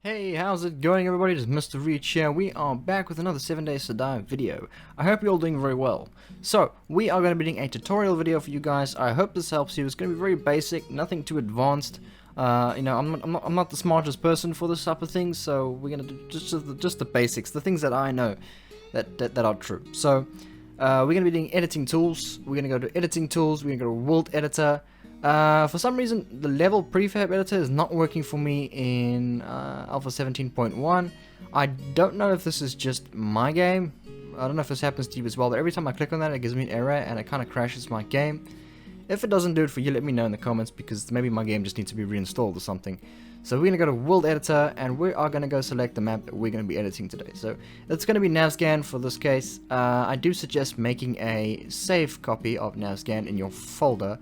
Hey, how's it going everybody? This is Mr. Reach here. We are back with another 7 Days to Die video. I hope you're all doing very well. So, we are going to be doing a tutorial video for you guys. I hope this helps you. It's going to be very basic, nothing too advanced. I'm not the smartest person for this type of thing, so we're going to do just the basics, the things that I know that are true. So, we're going to be doing editing tools. We're going to go to editing tools. We're going to go to world editor. For some reason, the level prefab editor is not working for me in Alpha 17.1. I don't know if this is just my game. I don't know if this happens to you as well, but every time I click on that, it gives me an error and it kind of crashes my game. If it doesn't do it for you, let me know in the comments, because maybe my game just needs to be reinstalled or something. So we're going to go to world editor, and we are going to go select the map that we're going to be editing today. So it's going to be Navezgane for this case. I do suggest making a save copy of Navezgane in your folder.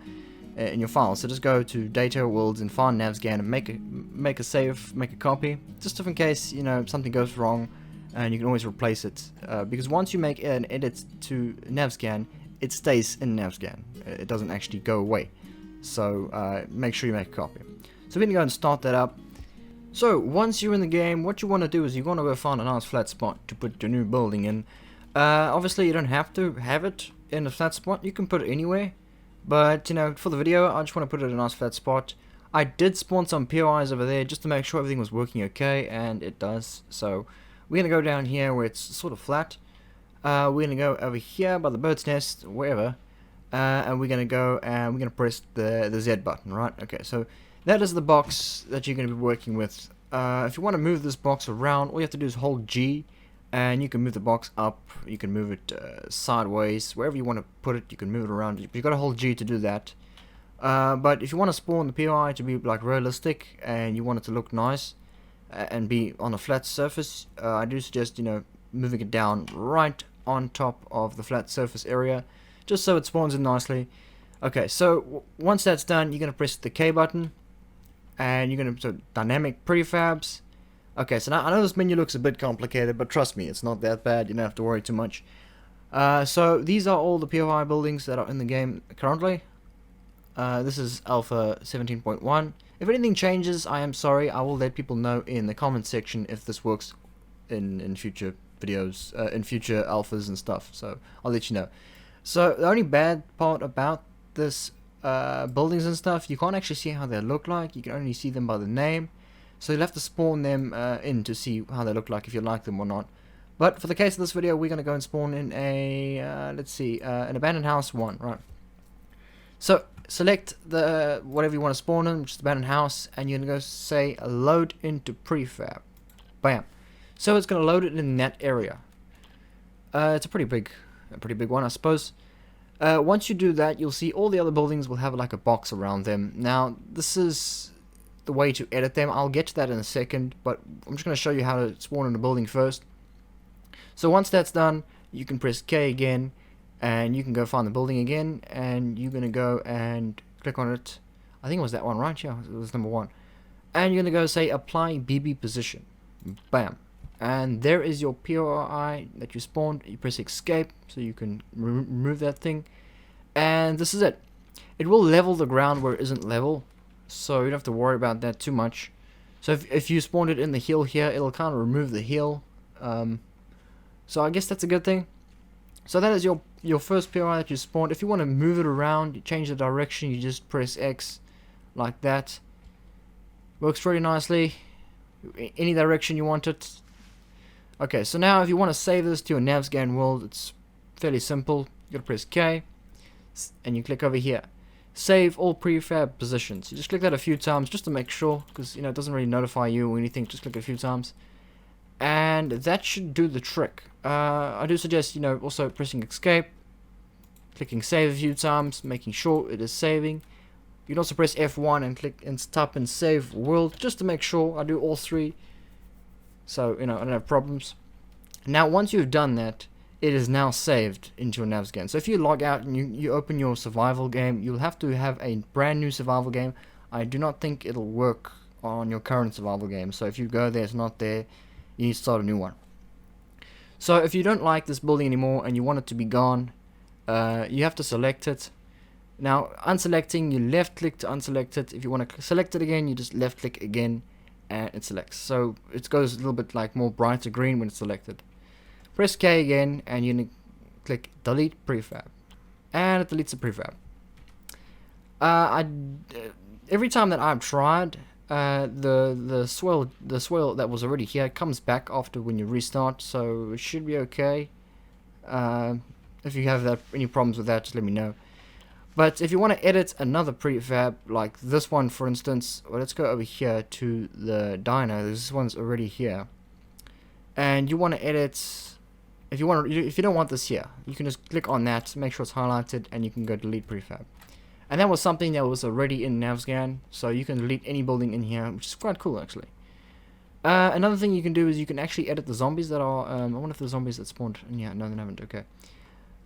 In your file, so just go to data worlds and find Navezgane and make a save, make a copy, just in case something goes wrong, and you can always replace it. Because once you make an edit to Navezgane, it stays in Navezgane. It doesn't actually go away. So make sure you make a copy. So we're gonna go and start that up. So once you're in the game, what you want to do is you want to go find a nice flat spot to put your new building in. Obviously, you don't have to have it in a flat spot. You can put it anywhere. But, for the video, I just want to put it in a nice flat spot. I did spawn some POIs over there just to make sure everything was working okay, and it does. So, we're going to go down here where it's sort of flat. We're going to go over here by the bird's nest, wherever. And we're going to go and we're going to press the Z button, right? Okay, so that is the box that you're going to be working with. If you want to move this box around, all you have to do is hold G. And you can move the box up, you can move it sideways, wherever you want to put it, you can move it around. You've got to hold G to do that. But if you want to spawn the POI to be like realistic and you want it to look nice and be on a flat surface, I do suggest moving it down right on top of the flat surface area, just so it spawns in nicely. Okay, so once that's done, you're going to press the K button, and you're going to dynamic prefabs. Okay, so now I know this menu looks a bit complicated, but trust me, it's not that bad. You don't have to worry too much. So these are all the POI buildings that are in the game currently. This is Alpha 17.1. If anything changes, I am sorry. I will let people know in the comment section if this works in future videos, in future alphas and stuff. So I'll let you know. So the only bad part about this buildings and stuff, you can't actually see how they look like. You can only see them by the name. So you'll have to spawn them in to see how they look like, if you like them or not. But for the case of this video, we're going to go and spawn in a, let's see, an abandoned house 1, right? So select the whatever you want to spawn in, which is abandoned house, and you're going to go say load into prefab. Bam. So it's going to load it in that area. It's a pretty big one, I suppose. Once you do that, you'll see all the other buildings will have like a box around them. Now, this is the way to edit them. I'll get to that in a second, but I'm just going to show you how to spawn in a building first. So once that's done, you can press K again, and you can go find the building again, and you're going to go and click on it. I think it was that one, right? Yeah, it was number 1. And you're going to go say apply BB position. Bam. And there is your POI that you spawned. You press escape so you can remove that thing. And this is it. It will level the ground where it isn't level, so you don't have to worry about that too much. So if you spawned it in the hill here, it'll kind of remove the hill. So I guess that's a good thing. So that is your first POI that you spawned. If you want to move it around, you change the direction, you just press X like that. Works pretty nicely. Any direction you want it. Okay, so now if you want to save this to your Navezgane world, it's fairly simple. You gotta press K, and you click over here. Save all prefab positions. You just click that a few times just to make sure, because it doesn't really notify you or anything. Just click it a few times, and that should do the trick. I do suggest also pressing escape, clicking save a few times, making sure it is saving. You can also press F1 and click and type in save world just to make sure. I do all 3, so I don't have problems. Now once you've done that, it is now saved into your Navezgane. So if you log out and you open your survival game, you'll have to have a brand new survival game. I do not think it'll work on your current survival game. So if you go there, it's not there, you need to start a new one. So if you don't like this building anymore and you want it to be gone, you have to select it. Now unselecting, you left click to unselect it. If you want to select it again, you just left click again, and it selects. So it goes a little bit like more brighter green when it's selected. Press K again, and you click delete prefab, and it deletes the prefab. Every time that I've tried, the swirl that was already here comes back after when you restart, so it should be okay. If you have any problems with that, just let me know. But if you want to edit another prefab, like this one for instance, well, let's go over here to the dino. This one's already here, and you want to edit. If you don't want this here, you can just click on that, make sure it's highlighted, and you can go delete prefab. And that was something that was already in Navezgane, so you can delete any building in here, which is quite cool actually. Another thing you can do is you can actually edit the zombies that are. I wonder if the zombies that spawned. Yeah, no, they haven't. Okay.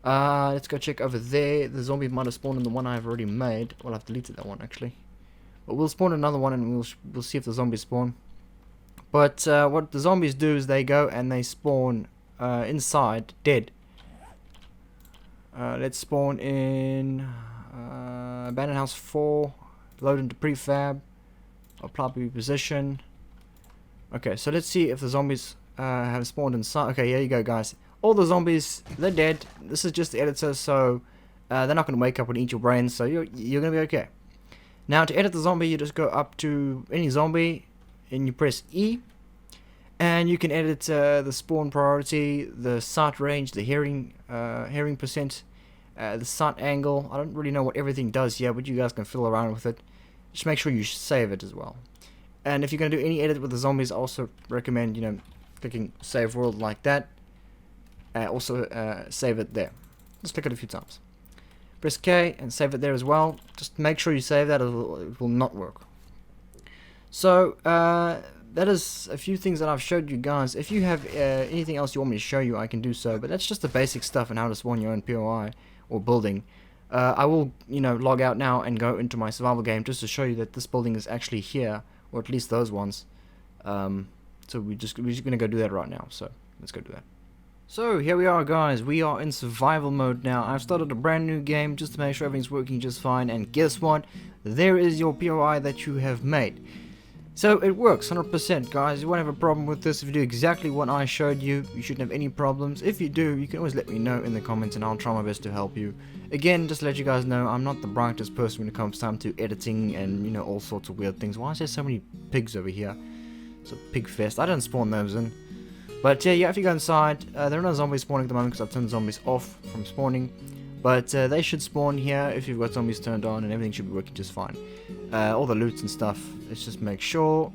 Let's go check over there. The zombie might have spawned in the one I've already made. Well, I've deleted that one actually. But we'll spawn another one and we'll see if the zombies spawn. But what the zombies do is they go and they spawn inside dead. Let's spawn in abandoned house 4. Load into prefab. Apply position. Okay, so let's see if the zombies have spawned inside. Okay, here you go, guys. All the zombies, they're dead. This is just the editor, so they're not going to wake up and eat your brains, so you're going to be okay. Now, to edit the zombie, you just go up to any zombie, and you press E, and you can edit the spawn priority, the sight range, the hearing percent, the sight angle. I don't really know what everything does yet, but you guys can fiddle around with it. Just make sure you save it as well. And if you're going to do any edit with the zombies, I also recommend, clicking save world like that. Also save it there. Just click it a few times. Press K and save it there as well. Just make sure you save that, or it will not work. So that is a few things that I've showed you guys. If you have anything else you want me to show you, I can do so. But that's just the basic stuff and how to spawn your own POI or building. I will, log out now and go into my survival game just to show you that this building is actually here, or at least those ones. So we're just gonna go do that right now. So let's go do that. So here we are, guys. We are in survival mode now. I've started a brand new game just to make sure everything's working just fine, and guess what? There is your POI that you have made. So it works 100%, guys. You won't have a problem with this. If you do exactly what I showed you, you shouldn't have any problems. If you do, you can always let me know in the comments and I'll try my best to help you. Again, just to let you guys know, I'm not the brightest person when it comes time to editing and all sorts of weird things. Why is there so many pigs over here? It's a pig fest. I didn't spawn those in. But yeah, if you go inside, there are no zombies spawning at the moment because I've turned zombies off from spawning. But they should spawn here if you've got zombies turned on, and everything should be working just fine. All the loot and stuff, let's just make sure.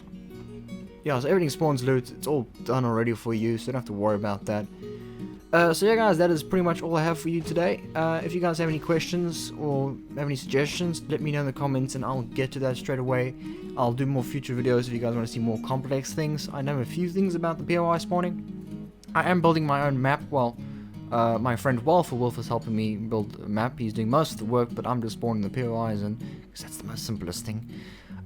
Yeah, so everything spawns loot. It's all done already for you, so you don't have to worry about that. So yeah, guys, that is pretty much all I have for you today. If you guys have any questions or have any suggestions, let me know in the comments and I'll get to that straight away. I'll do more future videos if you guys want to see more complex things. I know a few things about the POI spawning. I am building my own map. Well, my friend Wolf is helping me build a map. He's doing most of the work, but I'm just spawning the POIs, and because that's the most simplest thing.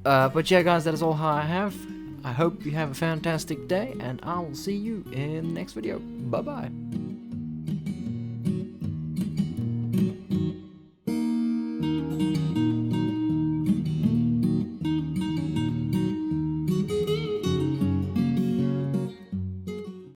But yeah, guys, that is all I have. I hope you have a fantastic day, and I will see you in the next video. Bye bye.